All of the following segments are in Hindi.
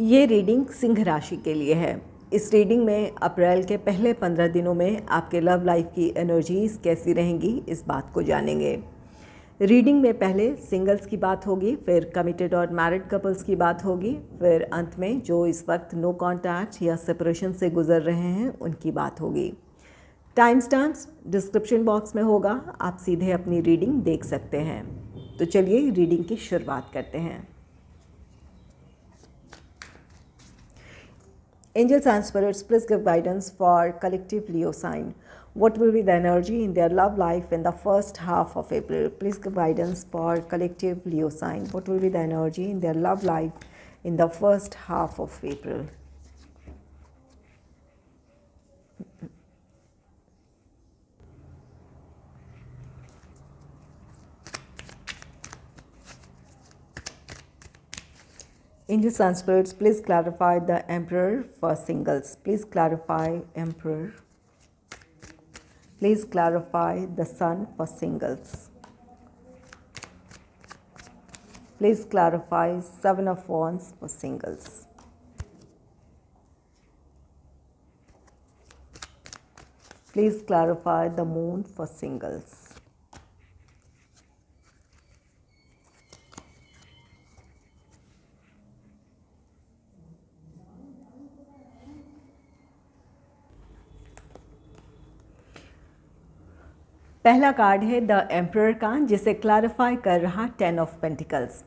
ये रीडिंग सिंह राशि के लिए है। इस रीडिंग में अप्रैल के पहले 15 दिनों में आपके लव लाइफ की एनर्जीज कैसी रहेंगी, इस बात को जानेंगे। रीडिंग में पहले सिंगल्स की बात होगी, फिर कमिटेड और मैरिड कपल्स की बात होगी, फिर अंत में जो इस वक्त नो कॉन्टैक्ट या सेपरेशन से गुजर रहे हैं उनकी बात होगी। टाइम स्टैम्प्स डिस्क्रिप्शन बॉक्स में होगा, आप सीधे अपनी रीडिंग देख सकते हैं। तो चलिए रीडिंग की शुरुआत करते हैं। Angels and spirits, please give guidance for collective Leo sign. What will be the energy in their love life in the first half of April? Please give guidance for collective Leo sign. What will be the energy in their love life in the first half of April? Angels and spirits, please clarify the Emperor for singles. Please clarify Emperor. Please clarify the Sun for singles. Please clarify Seven of Wands for singles. Please clarify the Moon for singles. पहला कार्ड है द एम्परर का, जिसे क्लैरिफाई कर रहा 10 ऑफ पेंटिकल्स।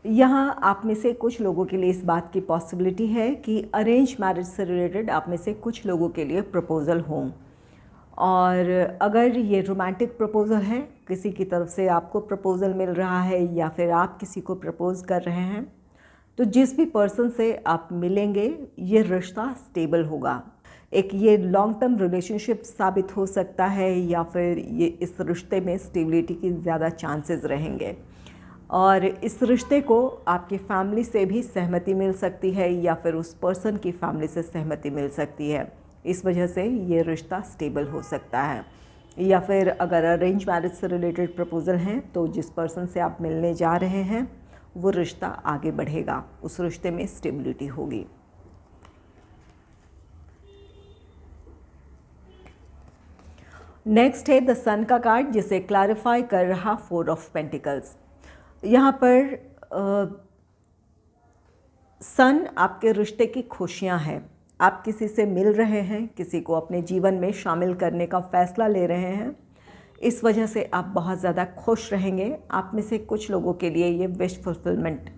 यहाँ आप में से कुछ लोगों के लिए इस बात की पॉसिबिलिटी है कि अरेंज मैरिज से रिलेटेड आप में से कुछ लोगों के लिए प्रपोज़ल हों, और अगर ये रोमांटिक प्रपोज़ल है, किसी की तरफ से आपको प्रपोज़ल मिल रहा है या फिर आप किसी को प्रपोज़ कर रहे हैं, तो जिस भी पर्सन से आप मिलेंगे ये रिश्ता स्टेबल होगा। एक ये लॉन्ग टर्म रिलेशनशिप साबित हो सकता है, या फिर ये इस रिश्ते में स्टेबिलिटी की ज़्यादा चांसेस रहेंगे, और इस रिश्ते को आपकी फैमिली से भी सहमति मिल सकती है या फिर उस पर्सन की फैमिली से सहमति मिल सकती है। इस वजह से ये रिश्ता स्टेबल हो सकता है। या फिर अगर अरेंज मैरिज से रिलेटेड प्रपोज़ल हैं तो जिस पर्सन से आप मिलने जा रहे हैं वो रिश्ता आगे बढ़ेगा, उस रिश्ते में स्टेबिलिटी होगी। नेक्स्ट है द सन का कार्ड, जिसे क्लैरिफाई कर रहा 4 ऑफ पेंटिकल्स। यहाँ पर सन आपके रिश्ते की खुशियाँ हैं। आप किसी से मिल रहे हैं, किसी को अपने जीवन में शामिल करने का फ़ैसला ले रहे हैं, इस वजह से आप बहुत ज़्यादा खुश रहेंगे। आप में से कुछ लोगों के लिए ये विश फुलफिलमेंट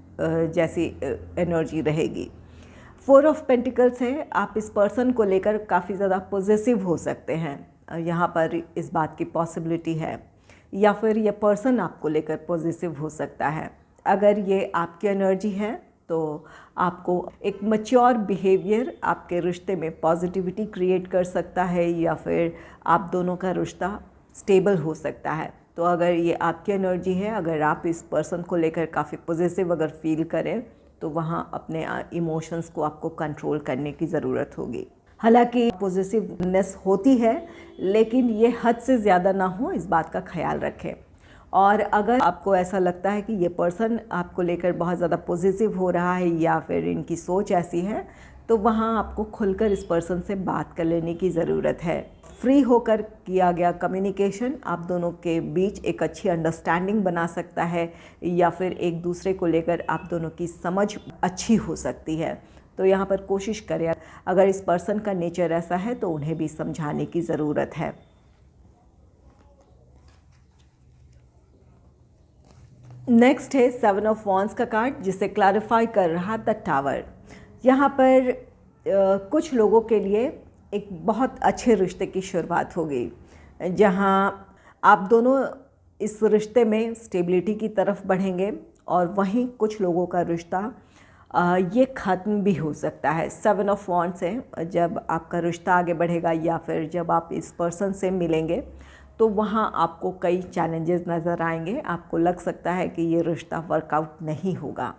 जैसी एनर्जी रहेगी। 4 ऑफ पेंटिकल्स है, आप इस पर्सन को लेकर काफ़ी ज़्यादा पॉजिटिव हो सकते हैं, यहाँ पर इस बात की पॉसिबिलिटी है, या फिर ये पर्सन आपको लेकर पॉजिटिव हो सकता है। अगर ये आपकी एनर्जी है तो आपको एक मैच्योर बिहेवियर आपके रिश्ते में पॉजिटिविटी क्रिएट कर सकता है, या फिर आप दोनों का रिश्ता स्टेबल हो सकता है। तो अगर ये आपकी एनर्जी है, अगर आप इस पर्सन को लेकर काफ़ी पॉजिटिव अगर फील करें, तो वहाँ अपने इमोशंस को आपको कंट्रोल करने की ज़रूरत होगी। हालांकि पॉजिटिवनेस होती है, लेकिन ये हद से ज़्यादा ना हो, इस बात का ख्याल रखें। और अगर आपको ऐसा लगता है कि ये पर्सन आपको लेकर बहुत ज़्यादा पॉजिटिव हो रहा है या फिर इनकी सोच ऐसी है, तो वहाँ आपको खुलकर इस पर्सन से बात कर लेने की ज़रूरत है। फ्री होकर किया गया कम्युनिकेशन आप दोनों के बीच एक अच्छी अंडरस्टैंडिंग बना सकता है, या फिर एक दूसरे को लेकर आप दोनों की समझ अच्छी हो सकती है। तो यहाँ पर कोशिश करें, अगर इस पर्सन का नेचर ऐसा है तो उन्हें भी समझाने की ज़रूरत है। नेक्स्ट है 7 ऑफ वॉन्ड्स का कार्ड, जिसे क्लैरिफाई कर रहा द टावर। यहाँ पर कुछ लोगों के लिए एक बहुत अच्छे रिश्ते की शुरुआत होगी, जहाँ आप दोनों इस रिश्ते में स्टेबिलिटी की तरफ बढ़ेंगे, और वहीं कुछ लोगों का रिश्ता ये ख़त्म भी हो सकता है। 7 ऑफ वॉन्ड्स है, जब आपका रिश्ता आगे बढ़ेगा या फिर जब आप इस पर्सन से मिलेंगे तो वहाँ आपको कई चैलेंजेस नज़र आएंगे। आपको लग सकता है कि ये रिश्ता वर्कआउट नहीं होगा,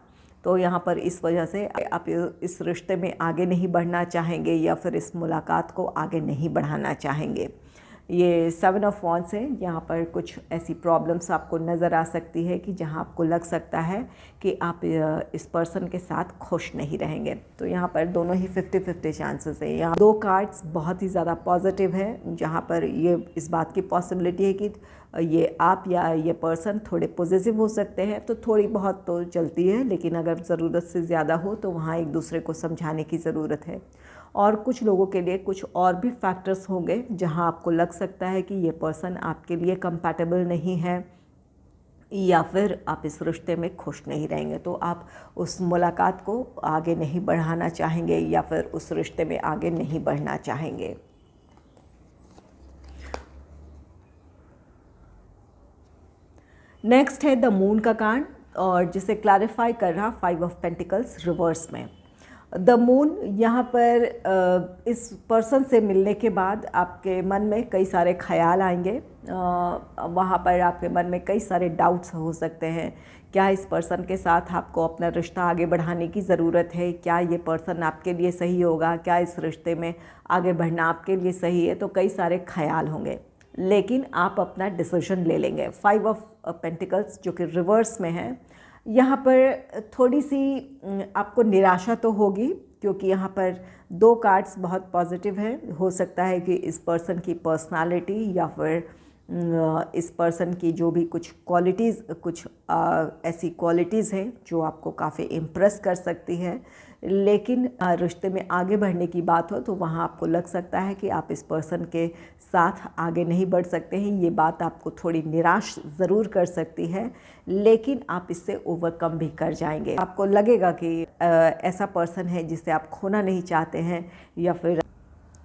तो यहाँ पर इस वजह से आप इस रिश्ते में आगे नहीं बढ़ना चाहेंगे या फिर इस मुलाकात को आगे नहीं बढ़ाना चाहेंगे। ये 7 ऑफ वॉन्ड्स है। यहाँ पर कुछ ऐसी प्रॉब्लम्स आपको नज़र आ सकती है कि जहाँ आपको लग सकता है कि आप इस पर्सन के साथ खुश नहीं रहेंगे। तो यहाँ पर दोनों ही 50-50 चांसेस है। यहाँ 2 कार्ड्स बहुत ही ज़्यादा पॉजिटिव है, जहाँ पर ये इस बात की पॉसिबिलिटी है कि ये आप या ये पर्सन थोड़े पॉजिटिव हो सकते हैं। तो थोड़ी बहुत तो चलती है, लेकिन अगर ज़रूरत से ज़्यादा हो तो वहाँ एक दूसरे को समझाने की ज़रूरत है। और कुछ लोगों के लिए कुछ और भी फैक्टर्स होंगे जहां आपको लग सकता है कि ये पर्सन आपके लिए कंपैटिबल नहीं है या फिर आप इस रिश्ते में खुश नहीं रहेंगे। तो आप उस मुलाकात को आगे नहीं बढ़ाना चाहेंगे या फिर उस रिश्ते में आगे नहीं बढ़ना चाहेंगे। नेक्स्ट है द मून का कार्ड, और जिसे क्लैरिफाई कर रहा 5 ऑफ पेंटिकल्स रिवर्स में। द मून यहाँ पर इस पर्सन से मिलने के बाद आपके मन में कई सारे ख्याल आएंगे। वहाँ पर आपके मन में कई सारे डाउट्स हो सकते हैं। क्या इस पर्सन के साथ आपको अपना रिश्ता आगे बढ़ाने की ज़रूरत है? क्या ये पर्सन आपके लिए सही होगा? क्या इस रिश्ते में आगे बढ़ना आपके लिए सही है? तो कई सारे ख्याल होंगे, लेकिन आप अपना डिसीजन ले लेंगे। 5 ऑफ पेंटिकल्स जो कि रिवर्स में है, यहाँ पर थोड़ी सी आपको निराशा तो होगी, क्योंकि यहाँ पर 2 कार्ड्स बहुत पॉजिटिव हैं। हो सकता है कि इस पर्सन की पर्सनालिटी या फिर इस पर्सन की जो भी कुछ क्वालिटीज़, कुछ ऐसी क्वालिटीज़ हैं जो आपको काफ़ी इम्प्रेस कर सकती है, लेकिन रिश्ते में आगे बढ़ने की बात हो तो वहाँ आपको लग सकता है कि आप इस पर्सन के साथ आगे नहीं बढ़ सकते हैं। ये बात आपको थोड़ी निराश ज़रूर कर सकती है, लेकिन आप इससे ओवरकम भी कर जाएंगे। आपको लगेगा कि ऐसा पर्सन है जिसे आप खोना नहीं चाहते हैं, या फिर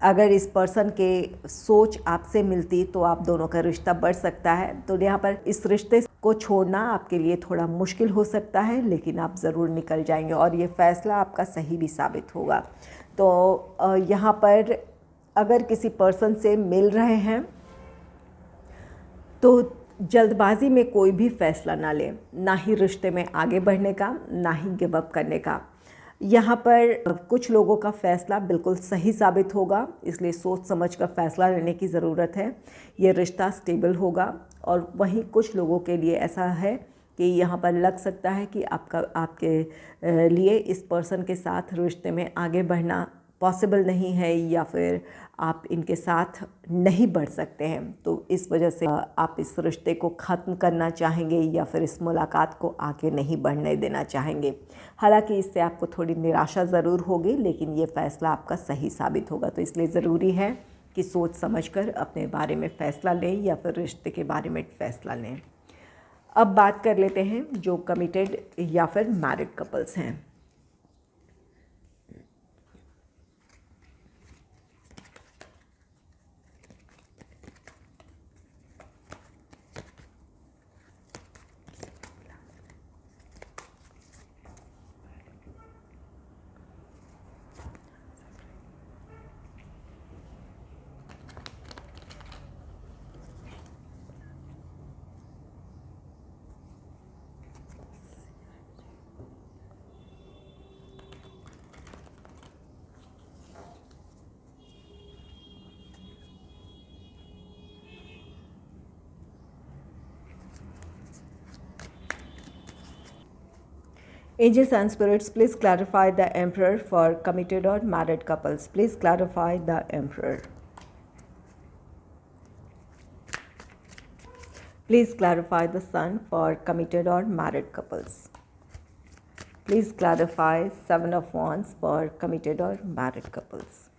अगर इस पर्सन के सोच आपसे मिलती तो आप दोनों का रिश्ता बढ़ सकता है। तो यहाँ पर इस रिश्ते को छोड़ना आपके लिए थोड़ा मुश्किल हो सकता है, लेकिन आप ज़रूर निकल जाएंगे और ये फ़ैसला आपका सही भी साबित होगा। तो यहाँ पर अगर किसी पर्सन से मिल रहे हैं तो जल्दबाजी में कोई भी फ़ैसला ना लें, ना ही रिश्ते में आगे बढ़ने का, ना ही गिव अप करने का। यहाँ पर कुछ लोगों का फ़ैसला बिल्कुल सही साबित होगा, इसलिए सोच समझ कर फ़ैसला लेने की ज़रूरत है। ये रिश्ता स्टेबल होगा। और वहीं कुछ लोगों के लिए ऐसा है कि यहाँ पर लग सकता है कि आपके लिए इस पर्सन के साथ रिश्ते में आगे बढ़ना पॉसिबल नहीं है, या फिर आप इनके साथ नहीं बढ़ सकते हैं। तो इस वजह से आप इस रिश्ते को ख़त्म करना चाहेंगे या फिर इस मुलाकात को आगे नहीं बढ़ने देना चाहेंगे। हालांकि इससे आपको थोड़ी निराशा ज़रूर होगी, लेकिन ये फ़ैसला आपका सही साबित होगा। तो इसलिए ज़रूरी है कि सोच समझकर अपने बारे में फ़ैसला लें या फिर रिश्ते के बारे में फ़ैसला लें। अब बात कर लेते हैं जो कमिटेड या फिर मैरिड कपल्स हैं। Angels and spirits, please clarify the Emperor for committed or married couples. Please clarify the Emperor. Please clarify the Sun for committed or married couples. Please clarify 7 of Wands for committed or married couples.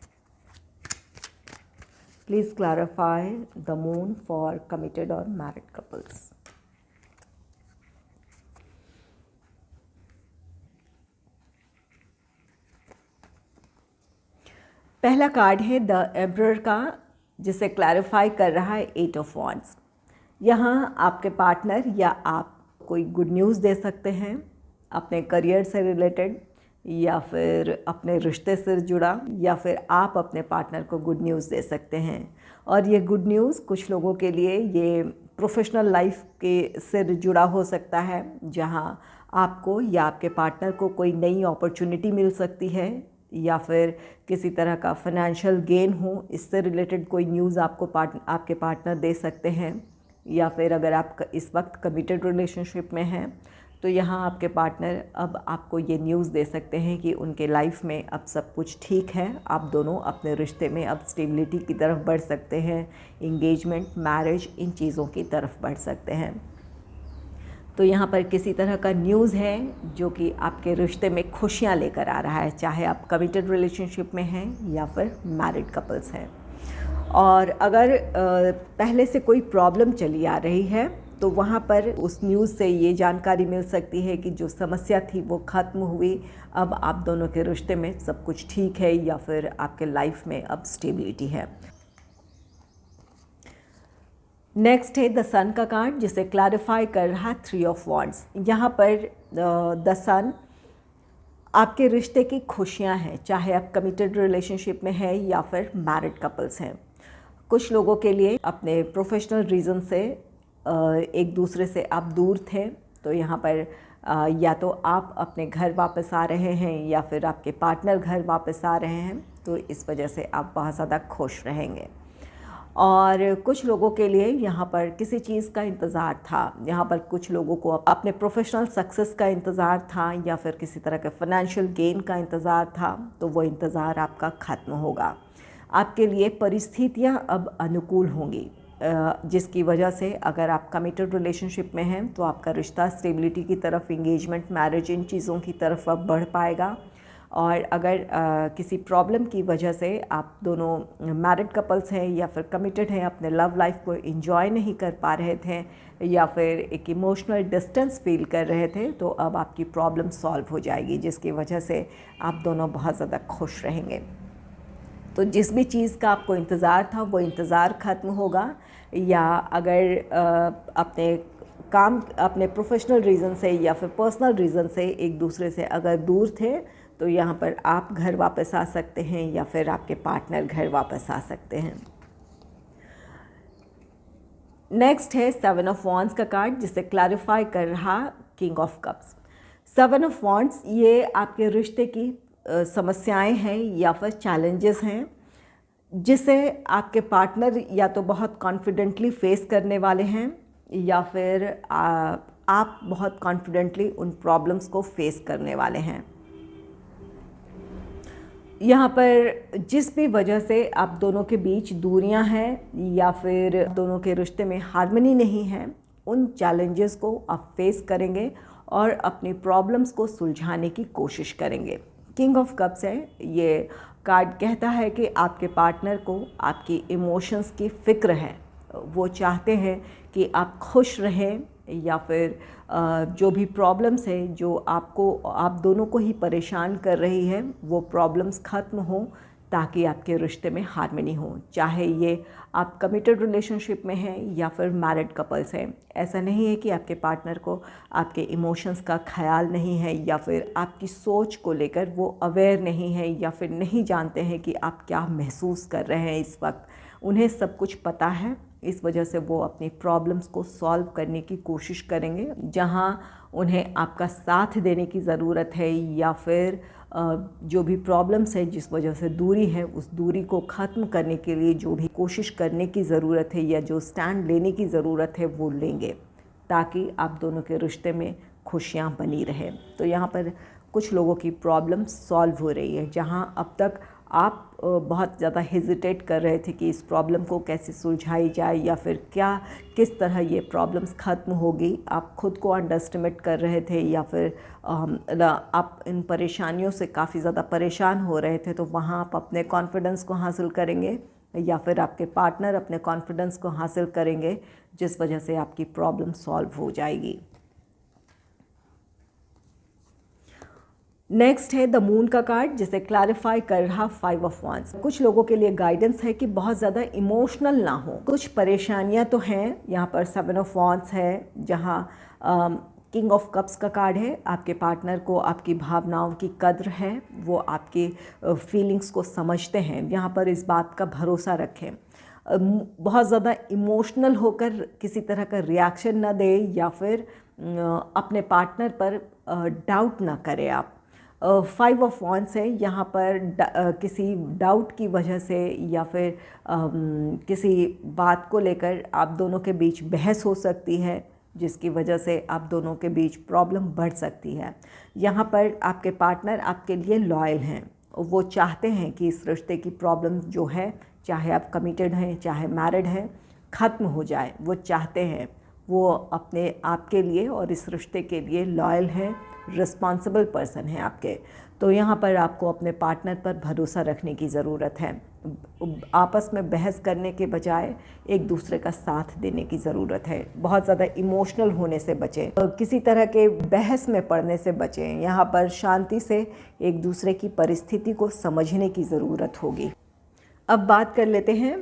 Please clarify the Moon for committed or married couples. पहला कार्ड है द एम्परर का, जिसे क्लैरिफाई कर रहा है 8 ऑफ वॉन्ड्स। यहाँ आपके पार्टनर या आप कोई गुड न्यूज़ दे सकते हैं अपने करियर से रिलेटेड, या फिर अपने रिश्ते से जुड़ा, या फिर आप अपने पार्टनर को गुड न्यूज़ दे सकते हैं। और ये गुड न्यूज़ कुछ लोगों के लिए ये प्रोफेशनल लाइफ के से जुड़ा हो सकता है, जहाँ आपको या आपके पार्टनर को कोई नई अपॉर्चुनिटी मिल सकती है, या फिर किसी तरह का फाइनेंशियल गेन हो, इससे रिलेटेड कोई न्यूज़ आपके पार्टनर दे सकते हैं। या फिर अगर आप इस वक्त कमिटेड रिलेशनशिप में हैं तो यहाँ आपके पार्टनर अब आपको ये न्यूज़ दे सकते हैं कि उनके लाइफ में अब सब कुछ ठीक है, आप दोनों अपने रिश्ते में अब स्टेबिलिटी की तरफ बढ़ सकते हैं, इंगेजमेंट, मैरिज, इन चीज़ों की तरफ बढ़ सकते हैं। तो यहाँ पर किसी तरह का न्यूज़ है जो कि आपके रिश्ते में खुशियाँ लेकर आ रहा है, चाहे आप कमिटेड रिलेशनशिप में हैं या फिर मैरिड कपल्स हैं। और अगर पहले से कोई प्रॉब्लम चली आ रही है तो वहाँ पर उस न्यूज़ से ये जानकारी मिल सकती है कि जो समस्या थी वो ख़त्म हुई, अब आप दोनों के रिश्ते में सब कुछ ठीक है या फिर आपके लाइफ में अब स्टेबिलिटी है। नेक्स्ट है द सन का कार्ड, जिसे क्लैरिफाई कर रहा 3 ऑफ वॉन्ड्स। यहाँ पर द सन आपके रिश्ते की खुशियाँ हैं, चाहे आप कमिटेड रिलेशनशिप में हैं या फिर मैरिड कपल्स हैं। कुछ लोगों के लिए अपने प्रोफेशनल रीज़न से एक दूसरे से आप दूर थे, तो यहाँ पर या तो आप अपने घर वापस आ रहे हैं या फिर आपके पार्टनर घर वापस आ रहे हैं, तो इस वजह से आप बहुत ज़्यादा खुश रहेंगे। और कुछ लोगों के लिए यहाँ पर किसी चीज़ का इंतज़ार था, यहाँ पर कुछ लोगों को अपने प्रोफेशनल सक्सेस का इंतज़ार था या फिर किसी तरह के फाइनेंशियल गेन का इंतज़ार था, तो वो इंतज़ार आपका ख़त्म होगा। आपके लिए परिस्थितियाँ अब अनुकूल होंगी, जिसकी वजह से अगर आप कमिटेड रिलेशनशिप में हैं तो आपका रिश्ता स्टेबिलिटी की तरफ, इंगेजमेंट, मैरिज, इन चीज़ों की तरफ अब बढ़ पाएगा। और अगर किसी प्रॉब्लम की वजह से आप दोनों मैरिड कपल्स हैं या फिर कमिटेड हैं, अपने लव लाइफ को एंजॉय नहीं कर पा रहे थे या फिर एक इमोशनल डिस्टेंस फील कर रहे थे, तो अब आपकी प्रॉब्लम सॉल्व हो जाएगी, जिसकी वजह से आप दोनों बहुत ज़्यादा खुश रहेंगे। तो जिस भी चीज़ का आपको इंतज़ार था वो इंतज़ार ख़त्म होगा, या अगर अपने प्रोफेशनल रीज़न से या फिर पर्सनल रीज़न से एक दूसरे से अगर दूर थे तो यहाँ पर आप घर वापस आ सकते हैं या फिर आपके पार्टनर घर वापस आ सकते हैं। नेक्स्ट है 7 ऑफ वॉन्ड्स का कार्ड, जिसे क्लैरिफाई कर रहा king of cups. 7 of wands ये आपके रिश्ते की समस्याएं हैं या फिर चैलेंजेस हैं, जिसे आपके पार्टनर या तो बहुत कॉन्फिडेंटली फेस करने वाले हैं या फिर आप बहुत कॉन्फिडेंटली उन प्रॉब्लम्स को फेस करने वाले हैं। यहाँ पर जिस भी वजह से आप दोनों के बीच दूरियां हैं या फिर दोनों के रिश्ते में हार्मनी नहीं है, उन चैलेंजेस को आप फेस करेंगे और अपनी प्रॉब्लम्स को सुलझाने की कोशिश करेंगे। किंग ऑफ कप्स है, ये कार्ड कहता है कि आपके पार्टनर को आपकी इमोशंस की फ़िक्र है, वो चाहते हैं कि आप खुश रहें या फिर जो भी प्रॉब्लम्स है जो आप दोनों को ही परेशान कर रही है वो प्रॉब्लम्स ख़त्म हों, ताकि आपके रिश्ते में हार्मनी हो, चाहे ये आप कमिटेड रिलेशनशिप में हैं या फिर मैरिड कपल्स हैं। ऐसा नहीं है कि आपके पार्टनर को आपके इमोशंस का ख्याल नहीं है या फिर आपकी सोच को लेकर वो अवेयर नहीं है या फिर नहीं जानते हैं कि आप क्या महसूस कर रहे हैं इस वक्त। उन्हें सब कुछ पता है, इस वजह से वो अपनी प्रॉब्लम्स को सॉल्व करने की कोशिश करेंगे। जहाँ उन्हें आपका साथ देने की ज़रूरत है या फिर जो भी प्रॉब्लम्स है जिस वजह से दूरी है, उस दूरी को ख़त्म करने के लिए जो भी कोशिश करने की ज़रूरत है या जो स्टैंड लेने की ज़रूरत है वो लेंगे, ताकि आप दोनों के रिश्ते में खुशियाँ बनी रहें। तो यहाँ पर कुछ लोगों की प्रॉब्लम सॉल्व हो रही है, जहाँ अब तक आप बहुत ज़्यादा हेजिटेट कर रहे थे कि इस प्रॉब्लम को कैसे सुलझाई जाए या फिर किस तरह ये प्रॉब्लम्स ख़त्म होगी। आप खुद को अंडर एस्टिमेट कर रहे थे या फिर आप इन परेशानियों से काफ़ी ज़्यादा परेशान हो रहे थे, तो वहाँ आप अपने कॉन्फिडेंस को हासिल करेंगे या फिर आपके पार्टनर अपने कॉन्फिडेंस को हासिल करेंगे, जिस वजह से आपकी प्रॉब्लम सॉल्व हो जाएगी। नेक्स्ट है द मून का कार्ड, जिसे क्लैरिफाई कर रहा 5 ऑफ वॉन्ड्स। कुछ लोगों के लिए गाइडेंस है कि बहुत ज़्यादा इमोशनल ना हो। कुछ परेशानियां तो हैं, यहाँ पर 7 ऑफ वॉन्ड्स है, जहाँ किंग ऑफ कप्स का कार्ड है। आपके पार्टनर को आपकी भावनाओं की कद्र है, वो आपकी फीलिंग्स को समझते हैं। यहाँ पर इस बात का भरोसा रखें, बहुत ज़्यादा इमोशनल होकर किसी तरह का रिएक्शन ना दें या फिर अपने पार्टनर पर डाउट ना करें। आप फाइव ऑफ वॉन्ड्स है। यहाँ पर किसी डाउट की वजह से या फिर किसी बात को लेकर आप दोनों के बीच बहस हो सकती है, जिसकी वजह से आप दोनों के बीच प्रॉब्लम बढ़ सकती है। यहाँ पर आपके पार्टनर आपके लिए लॉयल हैं, वो चाहते हैं कि इस रिश्ते की प्रॉब्लम जो है, चाहे आप कमिटेड हैं चाहे मैरिड हैं, ख़त्म हो जाए। वो चाहते हैं, वो अपने आपके लिए और इस रिश्ते के लिए लॉयल हैं, रिस्पॉन्सिबल पर्सन हैं आपके। तो यहाँ पर आपको अपने पार्टनर पर भरोसा रखने की ज़रूरत है। आपस में बहस करने के बजाय एक दूसरे का साथ देने की ज़रूरत है। बहुत ज़्यादा इमोशनल होने से बचें, किसी तरह के बहस में पड़ने से बचें। यहाँ पर शांति से एक दूसरे की परिस्थिति को समझने की ज़रूरत होगी। अब बात कर लेते हैं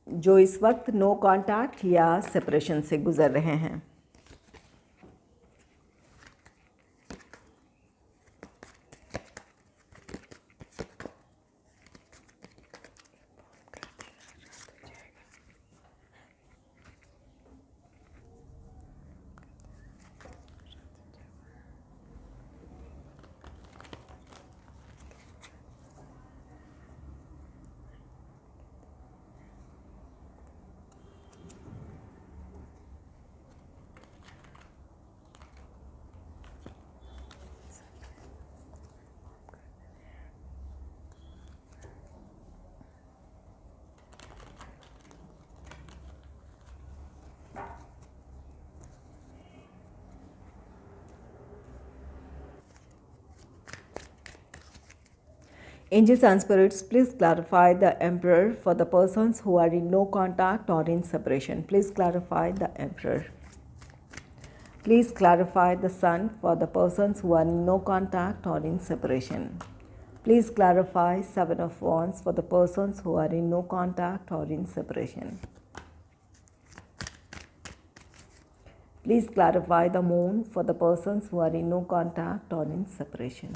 जो इस वक्त नो कॉन्टैक्ट या सेपरेशन से गुज़र रहे हैं। Angels and spirits, please clarify the Emperor for the persons who are in no contact or in separation. Please clarify the Emperor. Please clarify the Sun for the persons who are in no contact or in separation. Please clarify Seven of Wands for the persons who are in no contact or in separation. Please clarify the Moon for the persons who are in no contact or in separation.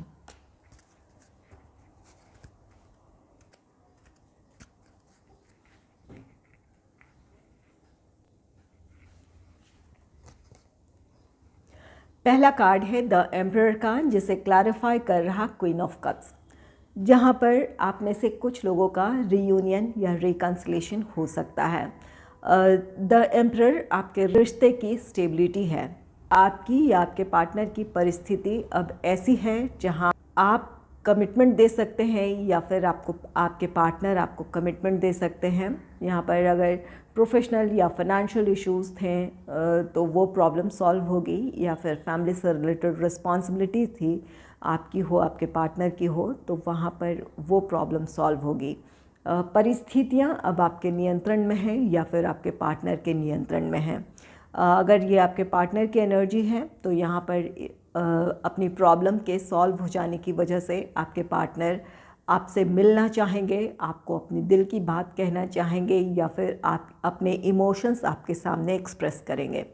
पहला कार्ड है द एम्परर का, जिसे क्लैरिफाई कर रहा क्वीन ऑफ कप्स, जहाँ पर आप में से कुछ लोगों का रीयूनियन या रिकन्सिलेशन हो सकता है। द एम्परर आपके रिश्ते की स्टेबिलिटी है। आपकी या आपके पार्टनर की परिस्थिति अब ऐसी है जहाँ आप कमिटमेंट दे सकते हैं या फिर आपके पार्टनर आपको कमिटमेंट दे सकते हैं। यहाँ पर अगर प्रोफेशनल या फाइनेंशियल इश्यूज़ थे तो वो प्रॉब्लम सॉल्व होगी, या फिर फैमिली से रिलेटेड रिस्पॉन्सिबिलिटी थी, आपकी हो आपके पार्टनर की हो, तो वहाँ पर वो प्रॉब्लम सॉल्व होगी। परिस्थितियाँ अब आपके नियंत्रण में हैं या फिर आपके पार्टनर के नियंत्रण में हैं। अगर ये आपके पार्टनर की एनर्जी है तो यहाँ पर अपनी प्रॉब्लम के सॉल्व हो जाने की वजह से आपके पार्टनर आपसे मिलना चाहेंगे, आपको अपनी दिल की बात कहना चाहेंगे, या फिर आप अपने इमोशंस आपके सामने एक्सप्रेस करेंगे।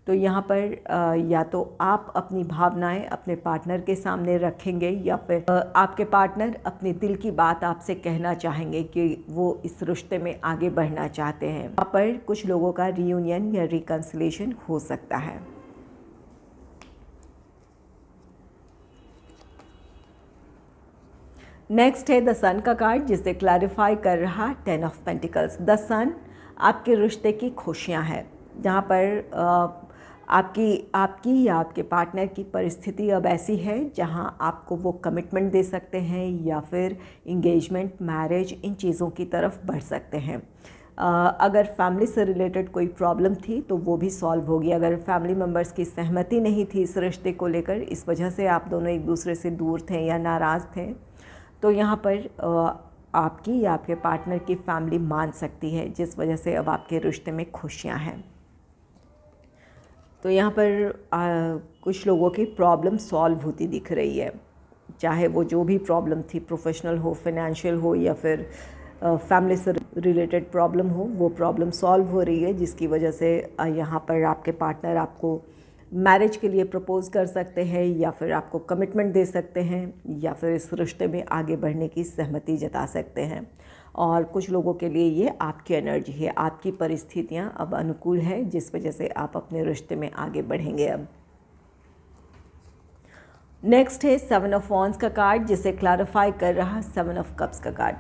तो यहाँ पर या तो आप अपनी भावनाएं अपने पार्टनर के सामने रखेंगे या फिर आपके पार्टनर अपनी दिल की बात आपसे कहना चाहेंगे कि वो इस रिश्ते में आगे बढ़ना चाहते हैं। यहाँ पर कुछ लोगों का रीयूनियन या रिकन्सिलेशन हो सकता है। नेक्स्ट है द सन का कार्ड, जिसे क्लैरिफाई कर रहा 10 ऑफ पेंटिकल्स। द सन आपके रिश्ते की खुशियाँ हैं, जहाँ पर आपकी या आपके पार्टनर की परिस्थिति अब ऐसी है जहाँ आपको वो कमिटमेंट दे सकते हैं या फिर इंगेजमेंट, मैरिज, इन चीज़ों की तरफ बढ़ सकते हैं। अगर फैमिली से रिलेटेड कोई प्रॉब्लम थी तो वो भी सॉल्व होगी। अगर फैमिली मेम्बर्स की सहमति नहीं थी इस रिश्ते को लेकर, इस वजह से आप दोनों एक दूसरे से दूर थे या नाराज़ थे, तो यहाँ पर आपकी या आपके पार्टनर की फैमिली मान सकती है, जिस वजह से अब आपके रिश्ते में खुशियाँ हैं। तो यहाँ पर कुछ लोगों की प्रॉब्लम सॉल्व होती दिख रही है, चाहे वो जो भी प्रॉब्लम थी, प्रोफेशनल हो, फाइनेंशियल हो, या फिर फैमिली से रिलेटेड प्रॉब्लम हो, वो प्रॉब्लम सॉल्व हो रही है, जिसकी वजह से यहाँ पर आपके पार्टनर आपको मैरिज के लिए प्रपोज़ कर सकते हैं या फिर आपको कमिटमेंट दे सकते हैं या फिर इस रिश्ते में आगे बढ़ने की सहमति जता सकते हैं। और कुछ लोगों के लिए ये आपकी एनर्जी है, आपकी परिस्थितियाँ अब अनुकूल है, जिस वजह से आप अपने रिश्ते में आगे बढ़ेंगे अब। नेक्स्ट है 7 ऑफ वॉन्ड्स का कार्ड, जिसे क्लैरिफाई कर रहा 7 ऑफ कप्स का कार्ड।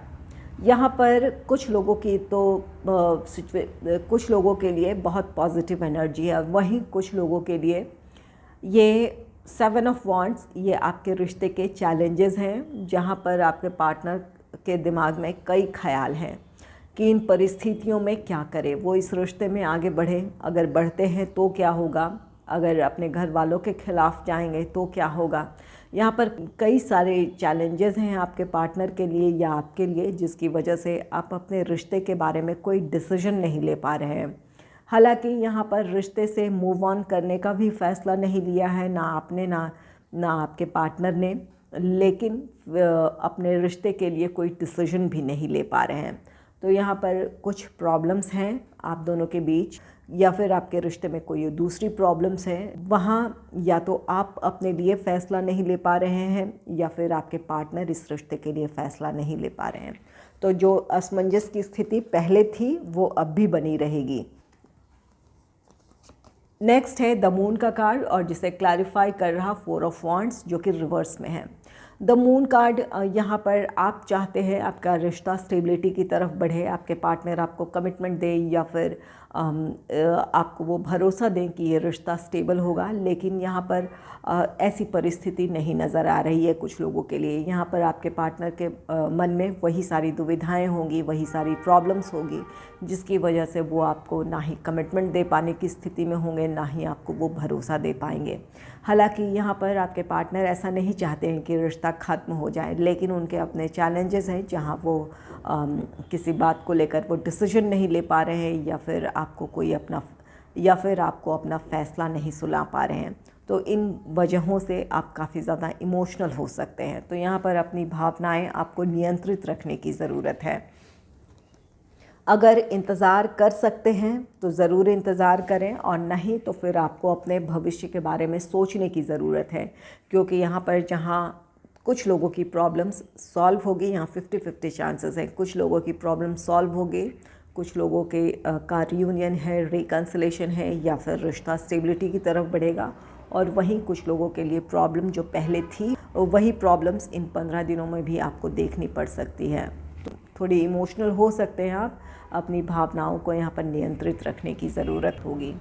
यहाँ पर कुछ लोगों की तो कुछ लोगों के लिए बहुत पॉजिटिव एनर्जी है, वहीं कुछ लोगों के लिए ये 7 ऑफ वॉन्ड्स ये आपके रिश्ते के चैलेंजेस हैं, जहाँ पर आपके पार्टनर के दिमाग में कई ख्याल हैं कि इन परिस्थितियों में क्या करें, वो इस रिश्ते में आगे बढ़े, अगर बढ़ते हैं तो क्या होगा, अगर अपने घर वालों के ख़िलाफ़ जाएंगे तो क्या होगा। यहाँ पर कई सारे चैलेंजेस हैं आपके पार्टनर के लिए या आपके लिए, जिसकी वजह से आप अपने रिश्ते के बारे में कोई डिसीजन नहीं ले पा रहे हैं। हालांकि यहाँ पर रिश्ते से मूव ऑन करने का भी फ़ैसला नहीं लिया है, ना आपने ना आपके पार्टनर ने, लेकिन अपने रिश्ते के लिए कोई डिसीजन भी नहीं ले पा रहे हैं। तो यहाँ पर कुछ प्रॉब्लम्स हैं आप दोनों के बीच, या फिर आपके रिश्ते में कोई दूसरी प्रॉब्लम्स हैं, वहाँ या तो आप अपने लिए फ़ैसला नहीं ले पा रहे हैं या फिर आपके पार्टनर इस रिश्ते के लिए फ़ैसला नहीं ले पा रहे हैं। तो जो असमंजस की स्थिति पहले थी वो अब भी बनी रहेगी। नेक्स्ट है द मून का कार्ड, और जिसे क्लैरिफाई कर रहा 4 ऑफ वॉन्ड्स, जो कि रिवर्स में है। द मून कार्ड यहाँ पर आप चाहते हैं आपका रिश्ता स्टेबिलिटी की तरफ बढ़े, आपके पार्टनर आपको कमिटमेंट दे या फिर आपको वो भरोसा दें कि ये रिश्ता स्टेबल होगा, लेकिन यहाँ पर ऐसी परिस्थिति नहीं नज़र आ रही है कुछ लोगों के लिए। यहाँ पर आपके पार्टनर के मन में वही सारी दुविधाएं होंगी, वही सारी प्रॉब्लम्स होगी, जिसकी वजह से वो आपको ना ही कमिटमेंट दे पाने की स्थिति में होंगे, ना ही आपको वो भरोसा दे पाएंगे। हालांकि यहाँ पर आपके पार्टनर ऐसा नहीं चाहते हैं कि रिश्ता ख़त्म हो जाए, लेकिन उनके अपने चैलेंजेस हैं, जहाँ वो किसी बात को लेकर वो डिसीजन नहीं ले पा रहे हैं या फिर आपको अपना फ़ैसला नहीं सुला पा रहे हैं। तो इन वजहों से आप काफ़ी ज़्यादा इमोशनल हो सकते हैं। तो यहाँ पर अपनी भावनाएं आपको नियंत्रित रखने की ज़रूरत है। अगर इंतज़ार कर सकते हैं तो ज़रूर इंतज़ार करें, और नहीं तो फिर आपको अपने भविष्य के बारे में सोचने की ज़रूरत है, क्योंकि यहाँ पर जहाँ कुछ लोगों की प्रॉब्लम्स सॉल्व होगी, यहाँ 50-50 चांसेस हैं। कुछ लोगों की प्रॉब्लम सॉल्व होगी, कुछ लोगों के का रियूनियन है, रिकन्सिलेशन है, या फिर रिश्ता स्टेबिलिटी की तरफ बढ़ेगा, और वहीं कुछ लोगों के लिए प्रॉब्लम जो पहले थी वही प्रॉब्लम्स इन 15 दिनों में भी आपको देखनी पड़ सकती है। तो थोड़ी इमोशनल हो सकते हैं आप, अपनी भावनाओं को यहाँ पर नियंत्रित रखने की ज़रूरत होगी।